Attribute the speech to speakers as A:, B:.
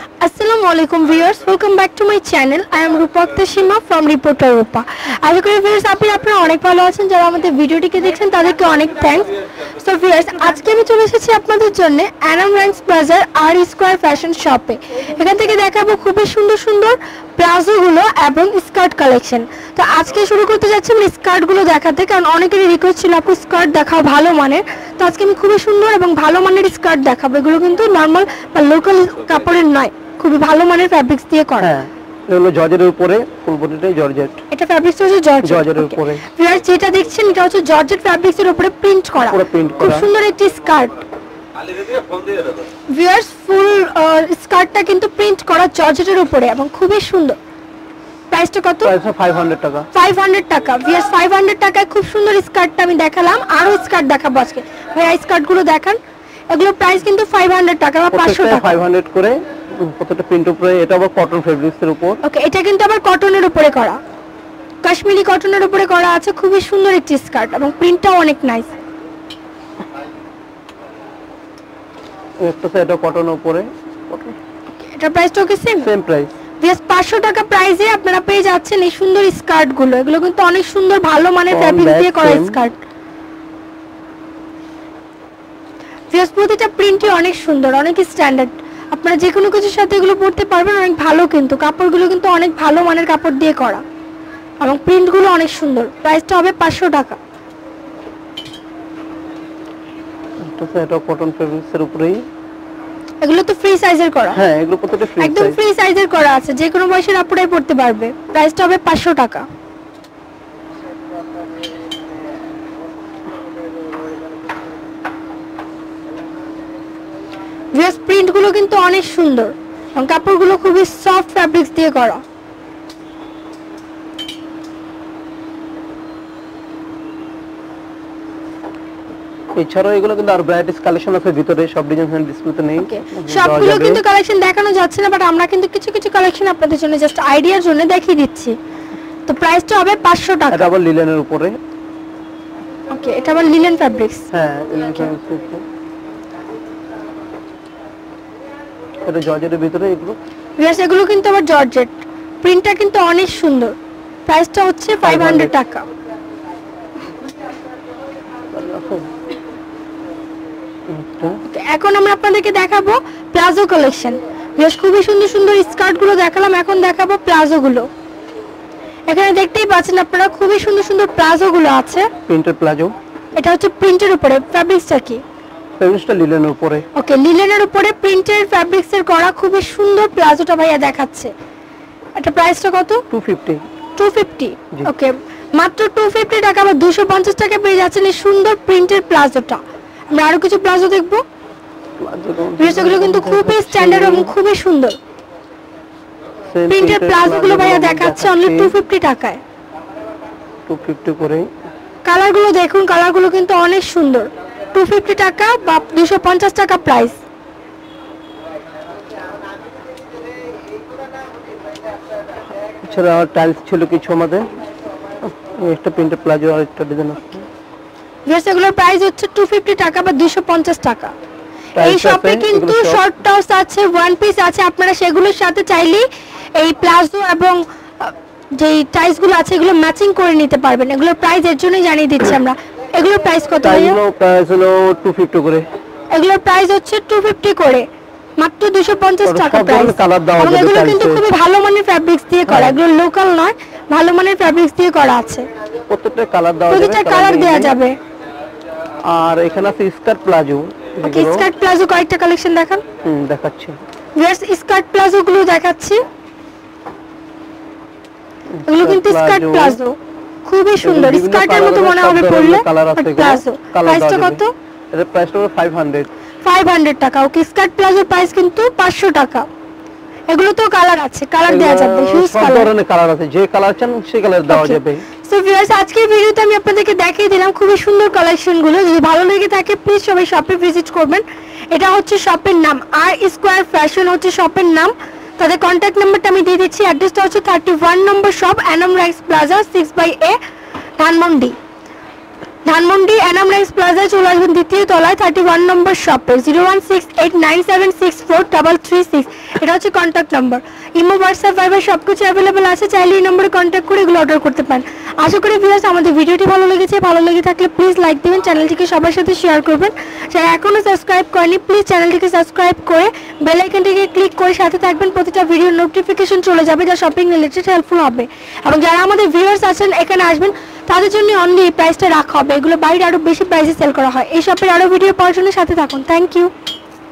A: Assalamu alaikum viewers, welcome back to my channel. I am Rupak Tashima from Reporter Rupa. আশা করি viewers আপনারা অনেক ভালো আছেন। যারা আমাদের ভিডিওটিকে দেখছেন তাদেরকে অনেক থ্যাঙ্কস। সো viewers, আজকে আমি চলে এসেছি আপনাদের জন্য অ্যানাম রাইন্স প্লাজার আর স্কয়ার ফ্যাশন শপে। এখান থেকে দেখাবো খুবই সুন্দর সুন্দর প্লাজোগুলো এবং স্কার্ট কালেকশন। তো আজকে শুরু করতে যাচ্ছি আমি স্কার্টগুলো দেখাতে, কারণ অনেকেরই রিকোয়েস্ট ছিল আপু স্কার্ট দেখাও ভালো মানের। তো আজকে আমি খুবই সুন্দর এবং ভালো মানের স্কার্ট দেখাবো। এগুলো কিন্তু নরমাল বা লোকাল কাপড়ের নয়, খুবই ভালো মানের ফ্যাব্রিক্স দিয়ে করা।
B: হ্যাঁ, এগুলো জর্জেটের উপরে, ফুল বডিটাই জর্জেট।
A: এটা ফ্যাব্রিক্স হচ্ছে
B: জর্জেটের উপরে।
A: ভিউয়ার্স যেটা দেখছেন এটা হচ্ছে জর্জেট ফ্যাব্রিক্সের উপরে প্রিন্ট করা, খুব সুন্দর একটি স্কার্ট। ভিউয়ার্স ফুল স্কার্টটা কিন্তু প্রিন্ট করা জর্জেটের উপরে এবং খুবই সুন্দর। প্রাইসটা কত?
B: প্রাইসটা 500 টাকা।
A: 500 টাকা। ভিউয়ার্স 500 টাকায় খুব সুন্দর স্কার্টটা আমি দেখালাম, আরো স্কার্ট দেখাবো আজকে। ভাইয়া স্কার্টগুলো দেখান। এগুলো প্রাইস কিন্তু 500 টাকা বা 500 টাকা।
B: 500 করে প্রত্যেকটা প্রিন্ট উপরে। এটা আবার কটন ফেব্রিক্সের উপর।
A: ওকে, এটা কিন্তু আবার কটনের উপরে করা, কাশ্মীরি কটনের উপরে করা আছে। খুবই সুন্দর একটি স্কার্ট এবং প্রিন্টটাও অনেক নাইস।
B: একটা সেট কটনের উপরে।
A: এটা প্রাইসটাও কি সেম?
B: Same price.
A: জাস্ট 500 টাকা প্রাইসে আপনারা পেয়ে যাচ্ছেন এই সুন্দর স্কার্টগুলো। এগুলো কিন্তু অনেক সুন্দর ভালো মানের ফ্যাব্রিক দিয়ে করা স্কার্ট। জাস্ট প্রতিটা প্রিন্টই অনেক সুন্দর, অনেক স্ট্যান্ডার্ড। আপনারা যে কোনো কিছুর সাথে এগুলো পরতে পারবেন, অনেক ভালো। কিন্তু কাপড়গুলো কিন্তু অনেক ভালো মানের কাপড় দিয়ে করা এবং প্রিন্টগুলো অনেক সুন্দর। প্রাইসটা হবে 500 টাকা।
B: এটা সেট কটন ফেব্রিক্সের উপরেই।
A: এগুলো তো ফ্রি সাইজের করা।
B: হ্যাঁ, এগুলো প্রত্যেকটা ফ্রি সাইজ,
A: একদম ফ্রি সাইজের করা আছে, যে কোনো বয়সের আপুরাই পরতে পারবে। প্রাইসটা হবে 500 টাকা। ড্রেস প্রিন্টগুলো কিন্তু অনেক সুন্দর এবং কাপড়গুলো খুবই সফট ফ্যাব্রিক্স দিয়ে করা।
B: এছাড়াও এগুলো কিন্তু আর ভ্যারাইটিস কালেকশন আছে ভিতরে, সব ডিজাইন ডিসপ্লেতে নেই।
A: সবগুলো কিন্তু কালেকশন দেখানো যাচ্ছে না, বাট আমরা কিন্তু কিছু কিছু কালেকশন আপনাদের জন্য জাস্ট আইডিয়ার জন্য দেখিয়ে দিচ্ছি। তো প্রাইসটা হবে 500 টাকা।
B: এটা আবার লিলেনের উপরে।
A: ওকে, এটা আবার লিলেন ফ্যাব্রিক্স।
B: হ্যাঁ, লিলেন ফ্যাব্রিক্স। এটা জর্জেটের ভিতরে এগুলো।
A: এগুলো কিন্তু আবার জর্জেট, প্রিন্টটা কিন্তু অনেক সুন্দর। প্রাইসটা হচ্ছে 500 টাকা। এখন আমরা আপনাদেরকে দেখাবো প্লাজো কালেকশন। বেশ খুবই সুন্দর সুন্দর স্কার্টগুলো দেখালাম, এখন দেখাবো প্লাজোগুলো। এখানে দেখতেই পাচ্ছেন আপনারা খুবই সুন্দর সুন্দর প্লাজোগুলো আছে।
B: Printed palazzo.
A: এটা হচ্ছে প্রিন্টের উপরে, ফ্যাব্রিক্সটা কি?
B: ফ্যাব্রিক্সটা লিলেনের উপরে।
A: ওকে, লিলেনের উপরে প্রিন্টের ফ্যাব্রিক্সের করা খুবই সুন্দর প্লাজোটা ভাইয়া দেখাচ্ছে। এটা প্রাইসটা কত?
B: 250।
A: 250। ওকে, মাত্র 250 টাকা বা 250 টাকা পেয়ে যাচ্ছেন এই সুন্দর প্রিন্টের প্লাজোটা। আমরা আরো কিছু প্লাজো দেখবো। প্লাজোগুলো কিন্তু খুবই স্ট্যান্ডার্ড এবং খুবই সুন্দর। প্রিন্টের প্লাজোগুলো ভাইয়া দেখাচ্ছে অনলি 250 টাকায়।
B: 250 করে।
A: কালারগুলো দেখুন, কালারগুলো কিন্তু অনেক সুন্দর। 250 টাকা বা 250 টাকা প্রাইস।
B: এছাড়া টাইলস ছিল কিছু আমাদের। একটা প্রিন্টেড প্লাজো আর একটা ডিজাইন আছে।
A: এগুলোর প্রাইস হচ্ছে 250 টাকা বা 250 টাকা। এই শপে কিন্তু শর্ট টপস আছে, ওয়ান পিস আছে। আপনারা সেগুলোর সাথে চাইলে এই প্লাজো এবং যে টাইলসগুলো আছে এগুলো ম্যাচিং করে নিতে পারবেন। এগুলোর প্রাইস এর জন্যই জানিয়ে দিচ্ছি আমরা। এগুলোর প্রাইস কত ভাইয়া?
B: এগুলোর প্রাইস হলো 250 করে।
A: এগুলোর প্রাইস হচ্ছে 250 করে, মাত্র 250 টাকা প্রাইস। এগুলো কিন্তু খুবই ভালো মানের ফ্যাব্রিক্স দিয়ে করা, এগুলো লোকাল নয়, ভালো মানের ফ্যাব্রিক্স দিয়ে করা আছে।
B: প্রত্যেকটা কালার দেওয়া যাবে,
A: প্রত্যেকটা কালার দেওয়া যাবে।
B: আর এখানে আছে স্কার্ট প্লাজো।
A: ওকে, স্কার্ট প্লাজো কয়েকটা কালেকশন দেখান।
B: দেখাচ্ছি।
A: ভিউয়ার্স স্কার্ট প্লাজো গুলো দেখাচ্ছি। এগুলো কিন্তু স্কার্ট প্লাজো, খুবই সুন্দর। স্কার্টের মতো মনে হবে পরলে। প্লাজো প্রাইসটা কত?
B: এর প্রাইসটা হলো 500।
A: 500 টাকা। ওকে, স্কার্ট প্লাজোর প্রাইস কিন্তু 500 টাকা। এগুলো তো কালার আছে, কালার দেওয়া যাবে, হিউজ
B: সব ধরনের কালার আছে, যে কালার চান সেই কালার দেওয়া যাবে।
A: সো ভিউয়ার্স আজকের ভিডিওতে আমি আপনাদেরকে দেখিয়ে দিলাম খুবই সুন্দর কালেকশনগুলো। যদি ভালো লেগে থাকে প্লিজ সবাই শপে ভিজিট করবেন। এটা হচ্ছে শপের নাম, আর স্কয়ার ফ্যাশন হচ্ছে শপের নাম। তাদের কন্ট্যাক্ট নাম্বারটা আমি দিয়ে দিচ্ছি। অ্যাড্রেসটা হচ্ছে 31 number shop, Enam rice plaza, 6/A, Dhanmondi. Dhanmondi Enam rice প্লাজায় চলে আসবেন দ্বিতীয় তলায় 31 নম্বর শপে। 01689764336 এটা হচ্ছে কন্ট্যাক্ট নাম্বার। ইমো হোয়াটসঅ্যাপ ভাইবার সবকিছু অ্যাভেলেবেল আছে, চাইলে এই নম্বরে কন্ট্যাক্ট করে এগুলো অর্ডার করতে পারেন। আশা করি ভিউয়ার্স আমাদের ভিডিওটি ভালো লেগেছে, ভালো লেগে থাকলে প্লিজ লাইক দিবেন, চ্যানেলটিকে সবার সাথে শেয়ার করবেন। যারা এখনও সাবস্ক্রাইব করেনি প্লিজ চ্যানেলটিকে সাবস্ক্রাইব করে বেল আইকনটিকে ক্লিক করে সাথে থাকবেন, প্রতিটা ভিডিওর নোটিফিকেশন চলে যাবে যা শপিং রিলেটেড হেল্পফুল হবে। এবং যারা আমাদের ভিউয়ার্স আছেন এখানে আসবেন তাদের জন্য অনলি এই প্রাইসটা রাখা হবে, এগুলো বাইরে আরও বেশি প্রাইসে সেল করা হয়। এই শপের আরও ভিডিও পাওয়ার জন্য সাথে থাকুন। Thank you.